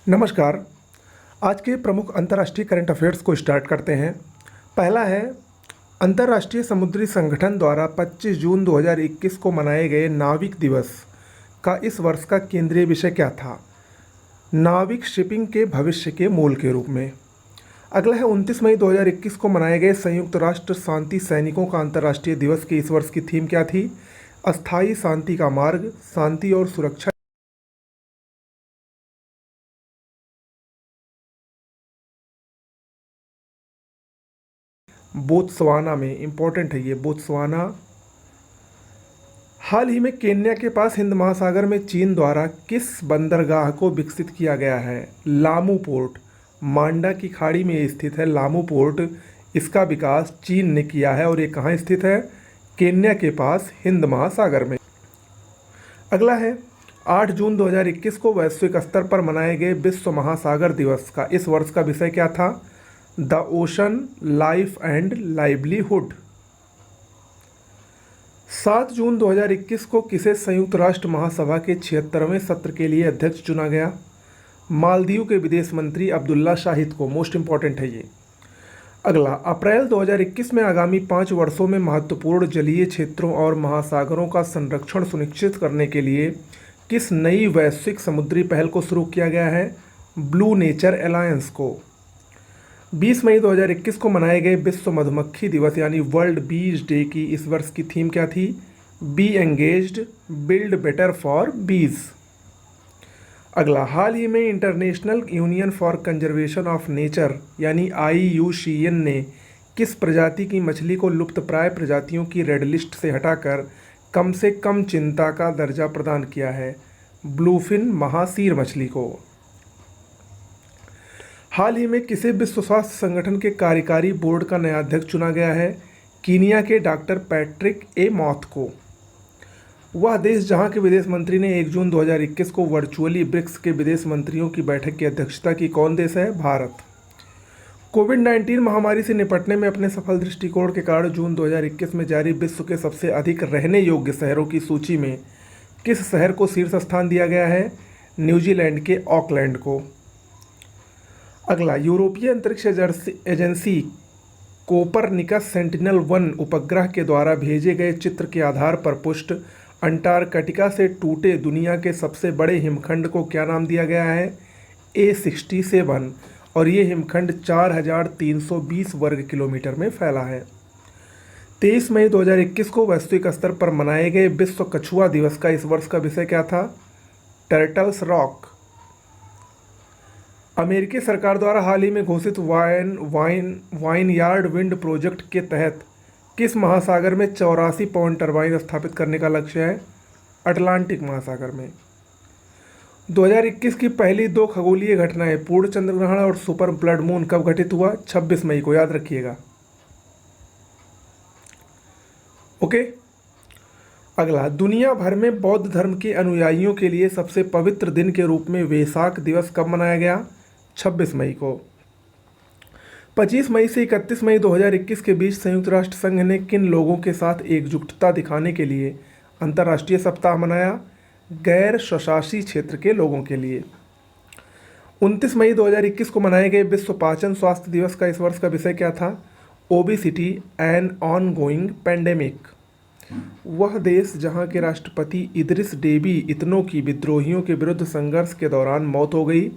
नमस्कार। आज के प्रमुख अंतर्राष्ट्रीय करंट अफेयर्स को स्टार्ट करते हैं। पहला है, अंतर्राष्ट्रीय समुद्री संगठन द्वारा 25 जून 2021 को मनाए गए नाविक दिवस का इस वर्ष का केंद्रीय विषय क्या था? नाविक शिपिंग के भविष्य के मूल के रूप में। अगला है, 29 मई 2021 को मनाए गए संयुक्त राष्ट्र शांति सैनिकों का अंतर्राष्ट्रीय दिवस की इस वर्ष की थीम क्या थी? अस्थायी शांति का मार्ग, शांति और सुरक्षा। बोत्सवाना में, इंपॉर्टेंट है ये, बोत्सवाना। हाल ही में केन्या के पास हिंद महासागर में चीन द्वारा किस बंदरगाह को विकसित किया गया है? Lamu port. मांडा की खाड़ी में स्थित है लामू पोर्ट। इसका विकास चीन ने किया है और ये कहाँ स्थित है? केन्या के पास हिंद महासागर में। अगला है, 8 जून 2021 को वैश्विक स्तर पर मनाए गए विश्व महासागर दिवस का इस वर्ष का विषय क्या था? The ocean, life and livelihood. 7 जून 2021 को किसे संयुक्त राष्ट्र महासभा के 76वें सत्र के लिए अध्यक्ष चुना गया? मालदीव के विदेश मंत्री अब्दुल्ला शाहिद को। मोस्ट इंपॉर्टेंट है ये। अगला, अप्रैल 2021 में आगामी 5 वर्षों में महत्वपूर्ण जलीय क्षेत्रों और महासागरों का संरक्षण सुनिश्चित करने के लिए किस नई वैश्विक समुद्री पहल को शुरू किया गया है? ब्लू नेचर अलायंस को। 20 मई 2021 को मनाए गए विश्व मधुमक्खी दिवस यानी वर्ल्ड बीज डे की इस वर्ष की थीम क्या थी? Be engaged, build better for bees. अगला, हाल ही में International Union for Conservation of Nature यानी IUCN ने किस प्रजाति की मछली को लुप्तप्राय प्रजातियों की रेड लिस्ट से हटाकर कम से कम चिंता का दर्जा प्रदान किया है? ब्लूफिन महासीर मछली को। हाल ही में किसे विश्व स्वास्थ्य संगठन के कार्यकारी बोर्ड का नया अध्यक्ष चुना गया है? कीनिया के डॉक्टर पैट्रिक ए मॉथ को। वह देश जहां के विदेश मंत्री ने 1 जून 2021 को वर्चुअली ब्रिक्स के विदेश मंत्रियों की बैठक की अध्यक्षता की, कौन देश है? भारत। कोविड-19 महामारी से निपटने में अपने सफल दृष्टिकोण के कारण जून 2021 में जारी विश्व के सबसे अधिक रहने योग्य शहरों की सूची में किस शहर को शीर्ष स्थान दिया गया है? न्यूजीलैंड के ऑकलैंड को। अगला, यूरोपीय अंतरिक्ष एजेंसी कोपरनिकस सेंटिनल-1 उपग्रह के द्वारा भेजे गए चित्र के आधार पर पुष्ट अंटार्कटिका से टूटे दुनिया के सबसे बड़े हिमखंड को क्या नाम दिया गया है? A67। और ये हिमखंड 4320 वर्ग किलोमीटर में फैला है। 23 मई 2021 को वैश्विक स्तर पर मनाए गए विश्व कछुआ दिवस का इस वर्ष का विषय क्या था? Turtles rock. अमेरिकी सरकार द्वारा हाल ही में घोषित वाइनयार्ड विंड प्रोजेक्ट के तहत किस महासागर में 84 पवन टरबाइन स्थापित करने का लक्ष्य है? अटलांटिक महासागर में। 2021 की पहली 2 खगोलीय घटनाएं पूर्ण चंद्रग्रहण और सुपर ब्लड मून कब घटित हुआ? 26 मई को, याद रखिएगा। ओके। अगला, दुनिया भर में बौद्ध धर्म के अनुयायियों के लिए सबसे पवित्र दिन के रूप में वेसाक दिवस कब मनाया गया? 26 मई को। 25 मई से 31 मई 2021 के बीच संयुक्त राष्ट्र संघ ने किन लोगों के साथ एकजुटता दिखाने के लिए अंतर्राष्ट्रीय सप्ताह मनाया? गैर स्वशासी क्षेत्र के लोगों के लिए। 29 मई 2021 को मनाए गए विश्व पाचन स्वास्थ्य दिवस का इस वर्ष का विषय क्या था? Obesity an ongoing pandemic. वह देश जहां के राष्ट्रपति इदरिस डेबी इतनो की विद्रोहियों के विरुद्ध संघर्ष के दौरान मौत हो गई,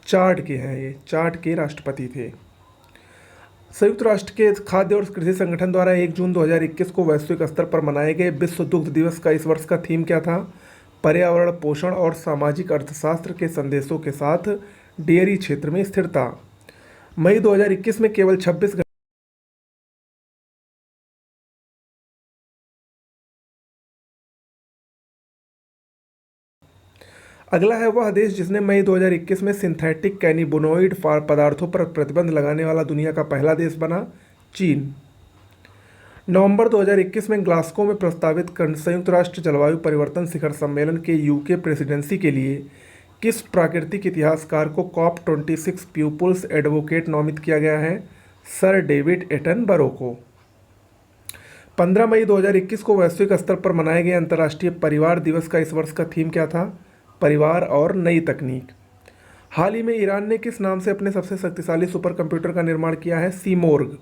चाड के हैं, ये चाड के राष्ट्रपति थे। संयुक्त राष्ट्र के खाद्य और कृषि संगठन द्वारा 1 जून 2021 को वैश्विक स्तर पर मनाए गए विश्व दुग्ध दिवस का इस वर्ष का थीम क्या था? पर्यावरण, पोषण और सामाजिक अर्थशास्त्र के संदेशों के साथ डेयरी क्षेत्र में स्थिरता। मई 2021 में केवल 26 अगला है, वह देश जिसने मई 2021 में सिंथेटिक कैनिबोनोइड पदार्थों पर प्रतिबंध लगाने वाला दुनिया का पहला देश बना? चीन। नवंबर 2021 में ग्लासगो में प्रस्तावित संयुक्त राष्ट्र जलवायु परिवर्तन शिखर सम्मेलन के यूके प्रेसिडेंसी के लिए किस प्राकृतिक इतिहासकार को COP26 पीपुल्स एडवोकेट नामित किया गया है? सर डेविड एटनबरो को। 15 मई 2021 को वैश्विक स्तर पर मनाए गए अंतर्राष्ट्रीय परिवार दिवस का इस वर्ष का थीम क्या था? परिवार और नई तकनीक। हाल ही में ईरान ने किस नाम से अपने सबसे शक्तिशाली सुपर कंप्यूटर का निर्माण किया है? सीमोर्ग।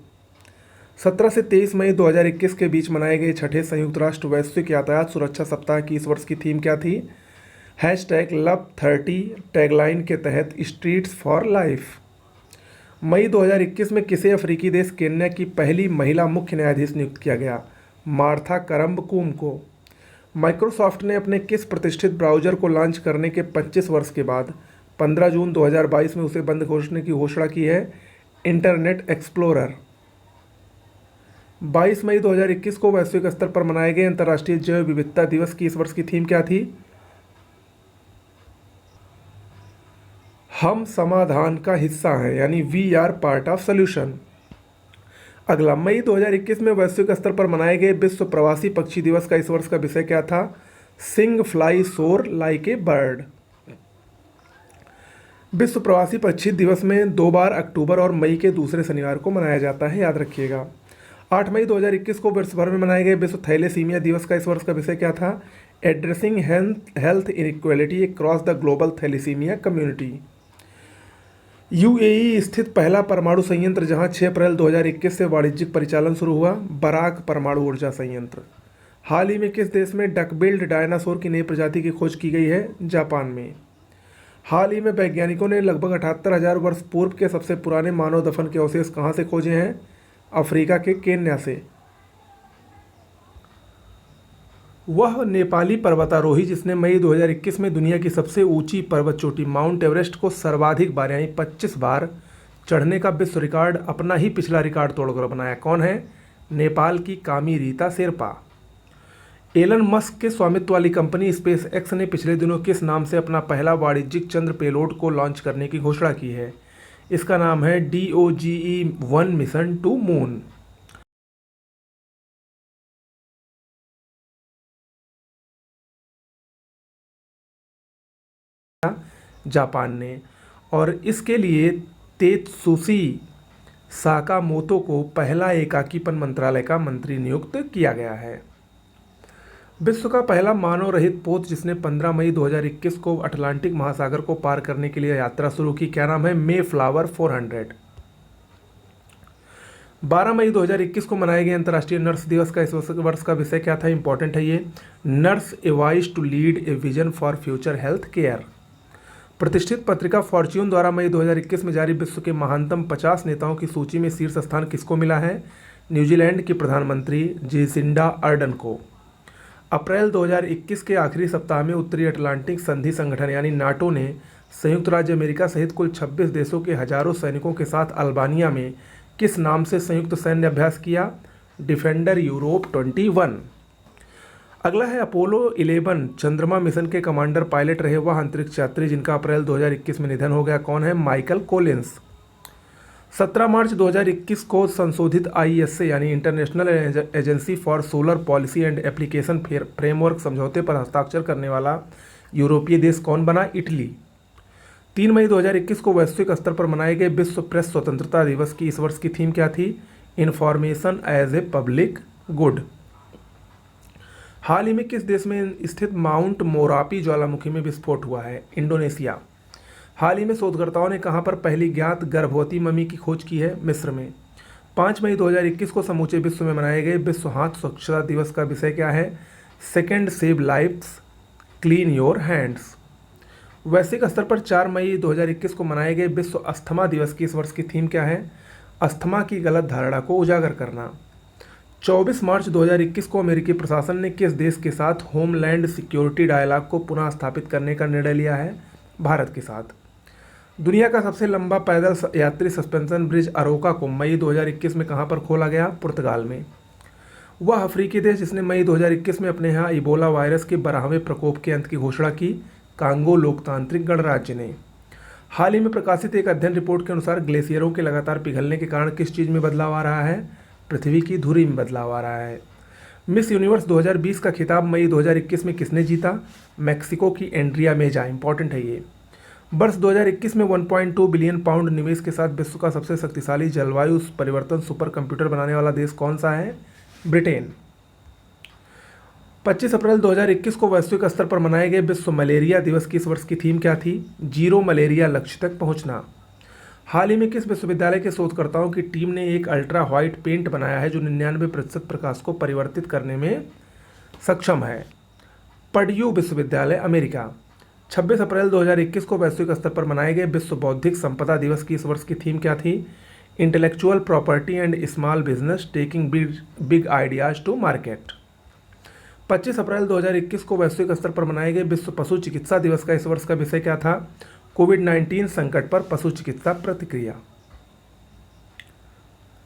17 से 23 मई 2021 के बीच मनाए गए छठे संयुक्त राष्ट्र वैश्विक यातायात सुरक्षा सप्ताह की इस वर्ष की थीम क्या थी? #Love30 टैगलाइन के तहत स्ट्रीट्स फॉर लाइफ। मई 2021 में किसे अफ्रीकी देश केन्या की पहली महिला मुख्य न्यायाधीश नियुक्त किया गया? मार्था करम्बकूम को। माइक्रोसॉफ्ट ने अपने किस प्रतिष्ठित ब्राउज़र को लॉन्च करने के 25 वर्ष के बाद 15 जून 2022 में उसे बंद घोषणा की घोषणा की है? Internet explorer. 22 मई 2021 को वैश्विक स्तर पर मनाए गए अंतर्राष्ट्रीय जैव विविधता दिवस की इस वर्ष की थीम क्या थी? हम समाधान का हिस्सा हैं, यानी we are part of solution. अगला, मई 2021 में वैश्विक स्तर पर मनाए गए विश्व प्रवासी पक्षी दिवस का इस वर्ष का विषय क्या था? सिंग फ्लाई सोर लाइक ए बर्ड। विश्व प्रवासी पक्षी दिवस में 2 बार अक्टूबर और मई के दूसरे शनिवार को मनाया जाता है, याद रखिएगा। 8 मई 2021 को वर्ष भर में मनाए गए विश्व थैलेसीमिया दिवस का इस वर्ष का विषय क्या था? Addressing health inequality across the global thalassemia community. UAE स्थित पहला परमाणु संयंत्र जहां 6 अप्रैल 2021 से वाणिज्यिक परिचालन शुरू हुआ, बराक परमाणु ऊर्जा संयंत्र। हाल ही में किस देश में डकबिल्ड डायनासोर की नई प्रजाति की खोज की गई है? जापान में। हाल ही में वैज्ञानिकों ने लगभग 78,000 वर्ष पूर्व के सबसे पुराने मानव दफन के अवशेष कहाँ से खोजे हैं? अफ्रीका के केन्या से। वह नेपाली पर्वतारोही जिसने मई 2021 में दुनिया की सबसे ऊंची पर्वत चोटी माउंट एवरेस्ट को सर्वाधिक बार यानी 25 बार चढ़ने का विश्व रिकॉर्ड अपना ही पिछला रिकॉर्ड तोड़कर बनाया, कौन है? नेपाल की कामी रीता शेरपा। एलन मस्क के स्वामित्व वाली कंपनी स्पेस एक्स ने पिछले दिनों किस नाम से अपना पहला वाणिज्यिक चंद्र पेलोड को लॉन्च करने की घोषणा की है? इसका नाम है DOGE-1 mission to moon. Japan ने, और इसके लिए तेत्सुशी साकामोतो को पहला एकाकीपन मंत्रालय का मंत्री नियुक्त किया गया है। विश्व का पहला मानव रहित पोत जिसने 15 मई 2021 को अटलांटिक महासागर को पार करने के लिए यात्रा शुरू की, क्या नाम है? मे फ्लावर 400। 12 मई 2021 को मनाए गए अंतर्राष्ट्रीय नर्स दिवस का इस वर्ष का विषय क्या था? इंपॉर्टेंट है ये। Nurse a voice to lead a vision for future health care. प्रतिष्ठित पत्रिका फॉर्च्यून द्वारा मई 2021 में जारी विश्व के महानतम 50 नेताओं की सूची में शीर्ष स्थान किसको मिला है? न्यूजीलैंड की प्रधानमंत्री जेसिंडा अर्डन को। अप्रैल 2021 के आखिरी सप्ताह में उत्तरी अटलांटिक संधि संगठन यानी नाटो ने संयुक्त राज्य अमेरिका सहित कुल 26 देशों के हजारों सैनिकों के साथ अल्बानिया में किस नाम से संयुक्त सैन्य अभ्यास किया? Defender Europe 21। अगला है, अपोलो 11 चंद्रमा मिशन के कमांडर पायलट रहे वह अंतरिक्ष यात्री जिनका अप्रैल 2021 में निधन हो गया, कौन है? Michael Collins. 17 मार्च 2021 को संशोधित ISA यानी international agency for solar policy and application framework समझौते पर हस्ताक्षर करने वाला यूरोपीय देश कौन बना? इटली। 3 मई 2021 को वैश्विक स्तर पर मनाए गए विश्व प्रेस स्वतंत्रता दिवस की इस वर्ष की थीम क्या थी? Information as a public good. हाल ही में किस देश में स्थित माउंट मोरापी ज्वालामुखी में विस्फोट हुआ है? इंडोनेशिया। हाल ही में शोधकर्ताओं ने कहां पर पहली ज्ञात गर्भवती मम्मी की खोज की है? मिस्र में। 5 मई 2021 को समूचे विश्व में मनाए गए विश्व हाथ स्वच्छता दिवस का विषय क्या है? Second save lives clean your hands. वैश्विक स्तर पर 4 मई 2021 को मनाए गए विश्व अस्थमा दिवस की इस वर्ष की थीम क्या है? अस्थमा की गलत धारणा को उजागर करना। 24 मार्च 2021 को अमेरिकी प्रशासन ने किस देश के साथ होमलैंड सिक्योरिटी डायलॉग को पुनः स्थापित करने का निर्णय लिया है? भारत के साथ। दुनिया का सबसे लंबा पैदल यात्री सस्पेंशन ब्रिज अरोका को मई 2021 में कहां पर खोला गया? पुर्तगाल में। वह अफ्रीकी देश जिसने मई 2021 में अपने यहाँ इबोला वायरस के 12वें प्रकोप के अंत की घोषणा की? कांगो लोकतांत्रिक गणराज्य ने। हाल ही में प्रकाशित एक अध्ययन रिपोर्ट के अनुसार ग्लेशियरों के लगातार पिघलने के कारण किस चीज़ में बदलाव आ रहा है? पृथ्वी की धुरी में बदलाव आ रहा है। मिस यूनिवर्स 2020 का खिताब मई 2021 में किसने जीता? मैक्सिको की एंड्रिया मेजा। इंपॉर्टेंट है ये। वर्ष 2021 में 1.2 बिलियन पाउंड निवेश के साथ विश्व का सबसे शक्तिशाली जलवायु परिवर्तन सुपर कंप्यूटर बनाने वाला देश कौन सा है? ब्रिटेन। 25 अप्रैल 2021 को वैश्विक स्तर पर मनाए गए विश्व मलेरिया दिवस की इस वर्ष की थीम क्या थी? जीरो मलेरिया लक्ष्य तक पहुंचना। हाल ही में किस विश्वविद्यालय के शोधकर्ताओं की टीम ने एक अल्ट्रा व्हाइट पेंट बनाया है जो 99% प्रकाश को परिवर्तित करने में सक्षम है? पर्ड्यू विश्वविद्यालय, अमेरिका। 26 अप्रैल 2021 को वैश्विक स्तर पर मनाए गए विश्व बौद्धिक संपदा दिवस की इस वर्ष की थीम क्या थी? Intellectual property and small business taking big ideas to market. 25 अप्रैल 2021 को वैश्विक स्तर पर मनाए गए विश्व पशु चिकित्सा दिवस का इस वर्ष का विषय क्या था? कोविड-19 संकट पर पशु चिकित्सा प्रतिक्रिया।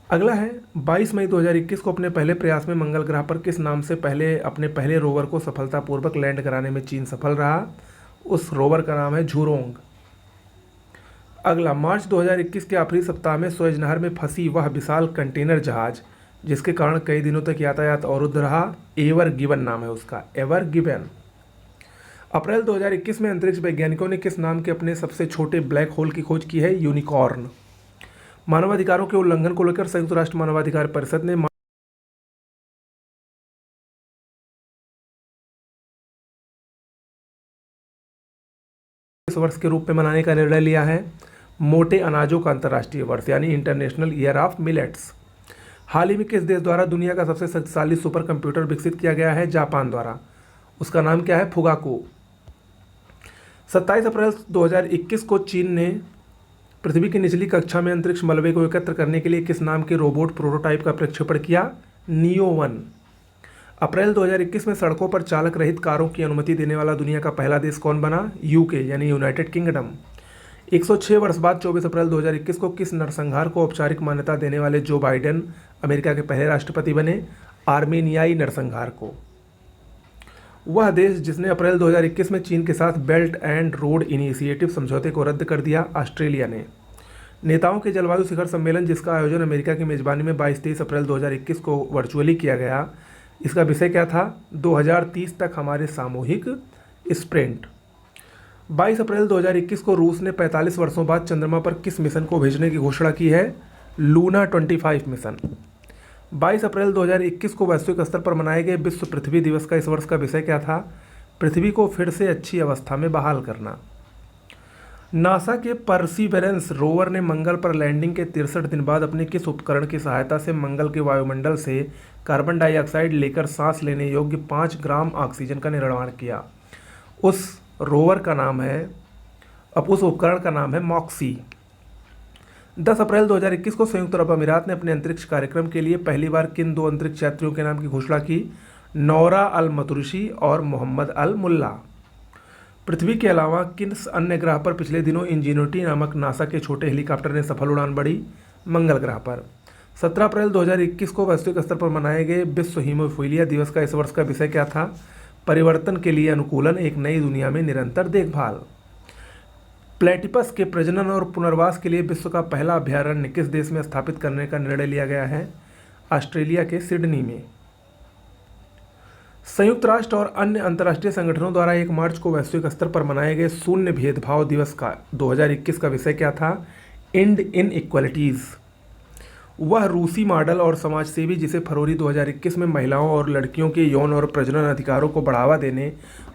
अगला है 22 मई 2021 को अपने पहले प्रयास में मंगल ग्रह पर किस नाम से अपने पहले रोवर को सफलतापूर्वक लैंड कराने में चीन सफल रहा? उस रोवर का नाम है झुरोंग। अगला, मार्च 2021 के आखिरी सप्ताह में सुएज नहर में फंसी वह विशाल कंटेनर जहाज जिसके कारण कई दिनों तक यातायात अवरुद्ध रहा, एवर गिवन नाम है उसका, एवर गिवन। अप्रैल 2021 में अंतरिक्ष वैज्ञानिकों ने किस नाम के अपने सबसे छोटे ब्लैक होल की खोज की है? यूनिकॉर्न। मानवाधिकारों के उल्लंघन को लेकर संयुक्त राष्ट्र मानवाधिकार परिषद ने इस वर्ष के रूप में मनाने का निर्णय लिया है मोटे अनाजों का अंतर्राष्ट्रीय वर्ष यानी इंटरनेशनल ईयर ऑफ मिलेट्स। हाल ही में किस देश द्वारा दुनिया का सबसे शक्तिशाली सुपर कंप्यूटर विकसित किया गया है? जापान द्वारा। उसका नाम क्या है? फुगाकू। 27 अप्रैल 2021 को चीन ने पृथ्वी की निचली कक्षा में अंतरिक्ष मलबे को एकत्र करने के लिए किस नाम के रोबोट प्रोटोटाइप का प्रक्षेपण किया? नियो-1। अप्रैल 2021 में सड़कों पर चालक रहित कारों की अनुमति देने वाला दुनिया का पहला देश कौन बना? यूके यानी यूनाइटेड किंगडम। 106 वर्ष बाद 24 अप्रैल 2021 को किस नरसंहार को औपचारिक मान्यता देने वाले जो बाइडेन अमेरिका के पहले राष्ट्रपति बने? आर्मेनियाई नरसंहार को। वह देश जिसने अप्रैल 2021 में चीन के साथ बेल्ट एंड रोड इनिशिएटिव समझौते को रद्द कर दिया? ऑस्ट्रेलिया ने। नेताओं के जलवायु शिखर सम्मेलन जिसका आयोजन अमेरिका की मेजबानी में 22-23 अप्रैल 2021 को वर्चुअली किया गया, इसका विषय क्या था? 2030 तक हमारे सामूहिक स्प्रिंट। 22 अप्रैल 2021 को रूस ने 45 वर्षों बाद चंद्रमा पर किस मिशन को भेजने की घोषणा की है? Luna 25 mission. 22 अप्रैल 2021 को वैश्विक स्तर पर मनाए गए विश्व पृथ्वी दिवस का इस वर्ष का विषय क्या था? पृथ्वी को फिर से अच्छी अवस्था में बहाल करना। नासा के परसिवरेंस रोवर ने मंगल पर लैंडिंग के 63 दिन बाद अपने किस उपकरण की सहायता से मंगल के वायुमंडल से कार्बन डाइऑक्साइड लेकर सांस लेने योग्य 5 ग्राम ऑक्सीजन का निर्माण किया? उस रोवर का नाम है, उस उपकरण का नाम है मॉक्सी। 10 अप्रैल 2021 को संयुक्त अरब अमीरात ने अपने अंतरिक्ष कार्यक्रम के लिए पहली बार किन 2 अंतरिक्ष यात्रियों के नाम की घोषणा की? नौरा अल मतुरुशी और मोहम्मद अल मुल्ला। पृथ्वी के अलावा किस अन्य ग्रह पर पिछले दिनों इंजीनियरिटी नामक नासा के छोटे हेलीकॉप्टर ने सफल उड़ान भरी? मंगल ग्रह पर। 17 अप्रैल 2021 को वैश्विक स्तर पर मनाए गए विश्व हीमोफीलिया दिवस का इस वर्ष का विषय क्या था? परिवर्तन के लिए अनुकूलन, एक नई दुनिया में निरंतर देखभाल। प्लेटिपस के प्रजनन और पुनर्वास के लिए विश्व का पहला अभयारण्य किस देश में स्थापित करने का निर्णय लिया गया है? ऑस्ट्रेलिया के सिडनी में। संयुक्त राष्ट्र और अन्य अंतर्राष्ट्रीय संगठनों द्वारा 1 मार्च को वैश्विक स्तर पर मनाए गए शून्य भेदभाव दिवस का 2021 का विषय क्या था? And inequalities. वह रूसी मॉडल और समाजसेवी जिसे फरवरी 2021 में महिलाओं और लड़कियों के यौन और प्रजनन अधिकारों को बढ़ावा देने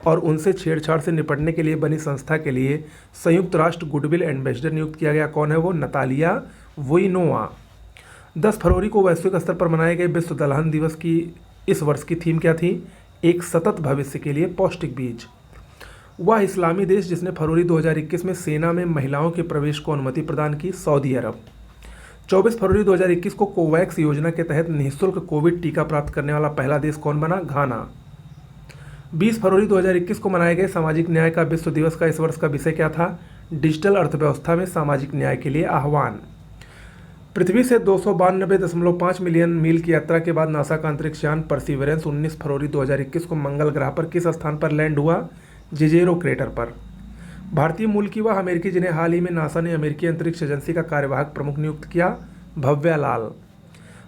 और उनसे छेड़छाड़ से निपटने के लिए बनी संस्था के लिए संयुक्त राष्ट्र गुडविल एम्बेसडर नियुक्त किया गया, कौन है वो? नतालिया वोइनोवा। 10 फरवरी को वैश्विक स्तर पर मनाए गए विश्व दलहन दिवस की इस वर्ष की थीम क्या थी? एक सतत भविष्य के लिए पौष्टिक बीज। वह इस्लामी देश जिसने फरवरी 2021 में सेना में महिलाओं के प्रवेश को अनुमति प्रदान की? सऊदी अरब। 24 फरवरी 2021 को कोवैक्स योजना के तहत निःशुल्क कोविड टीका प्राप्त करने वाला पहला देश कौन बना? घाना। 20 फरवरी 2021 को मनाए गए सामाजिक न्याय का विश्व दिवस का इस वर्ष का विषय क्या था? डिजिटल अर्थव्यवस्था में सामाजिक न्याय के लिए आह्वान। पृथ्वी से 292.5 मिलियन मील की यात्रा के बाद नासा का अंतरिक्ष यान परसिवरेंस 19 फरवरी 2021 को मंगल ग्रह पर किस स्थान पर लैंड हुआ? जिजेरो क्रेटर पर। भारतीय मूल की वह अमेरिकी जिन्हें हाल ही में नासा ने अमेरिकी अंतरिक्ष एजेंसी का कार्यवाहक प्रमुख नियुक्त किया? भव्या लाल।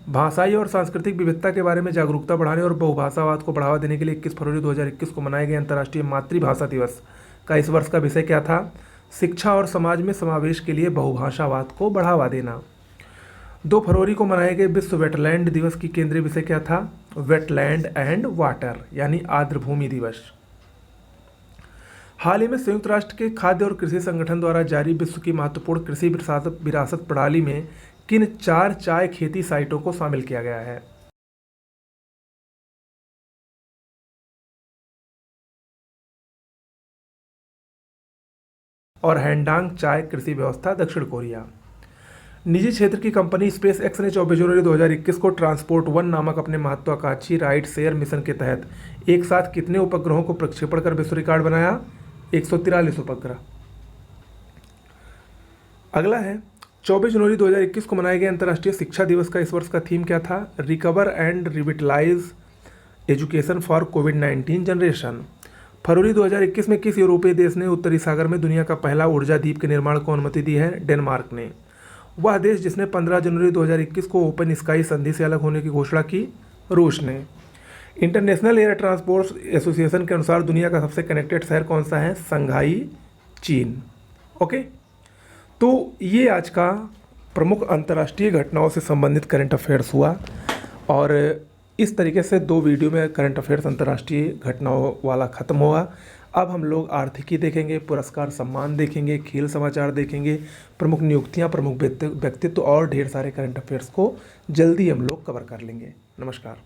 भाषाई और सांस्कृतिक विविधता के बारे में जागरूकता बढ़ाने और बहुभाषावाद को बढ़ावा देने के लिए 21 फरवरी 2021 को मनाए गए अंतर्राष्ट्रीय मातृभाषा दिवस का इस वर्ष का विषय क्या था? शिक्षा और समाज में समावेश के लिए बहुभाषावाद को बढ़ावा देना। 2 फरवरी को मनाए गए विश्व वेटलैंड दिवस की केंद्रीय विषय क्या था? वेटलैंड एंड वाटर यानी आर्द्रभूमि दिवस। हाल ही में संयुक्त राष्ट्र के खाद्य और कृषि संगठन द्वारा जारी विश्व की महत्वपूर्ण कृषि विरासत प्रणाली में किन 4 चाय खेती साइटों को शामिल किया गया है? और हैंडांग चाय कृषि व्यवस्था दक्षिण कोरिया। निजी क्षेत्र की कंपनी स्पेस एक्स ने 24 जनवरी 2021 को ट्रांसपोर्ट वन नामक अपने महत्वाकांक्षी राइट शेयर मिशन के तहत एक साथ कितने उपग्रहों को प्रक्षेपण कर विश्व रिकॉर्ड बनाया? 143 उपग्रह। अगला है 24 जनवरी 2021 को मनाए गए अंतर्राष्ट्रीय शिक्षा दिवस का इस वर्ष का थीम क्या था? Recover and revitalise education for कोविड-19 जनरेशन। फरवरी 2021 में किस यूरोपीय देश ने उत्तरी सागर में दुनिया का पहला ऊर्जा द्वीप के निर्माण को अनुमति दी है? डेनमार्क ने। वह देश जिसने 15 जनवरी 2021 को ओपन स्काई संधि से अलग होने की घोषणा की? रूस ने। इंटरनेशनल एयर ट्रांसपोर्ट एसोसिएशन के अनुसार दुनिया का सबसे कनेक्टेड शहर कौन सा है? संघाई, चीन। ओके, तो ये आज का प्रमुख अंतर्राष्ट्रीय घटनाओं से संबंधित करंट अफेयर्स हुआ और इस तरीके से 2 वीडियो में करंट अफेयर्स अंतर्राष्ट्रीय घटनाओं वाला ख़त्म हुआ। अब हम लोग आर्थिकी देखेंगे, पुरस्कार सम्मान देखेंगे, खेल समाचार देखेंगे, प्रमुख नियुक्तियां, प्रमुख व्यक्तित्व और ढेर सारे करंट अफेयर्स को जल्दी हम लोग कवर कर लेंगे। नमस्कार।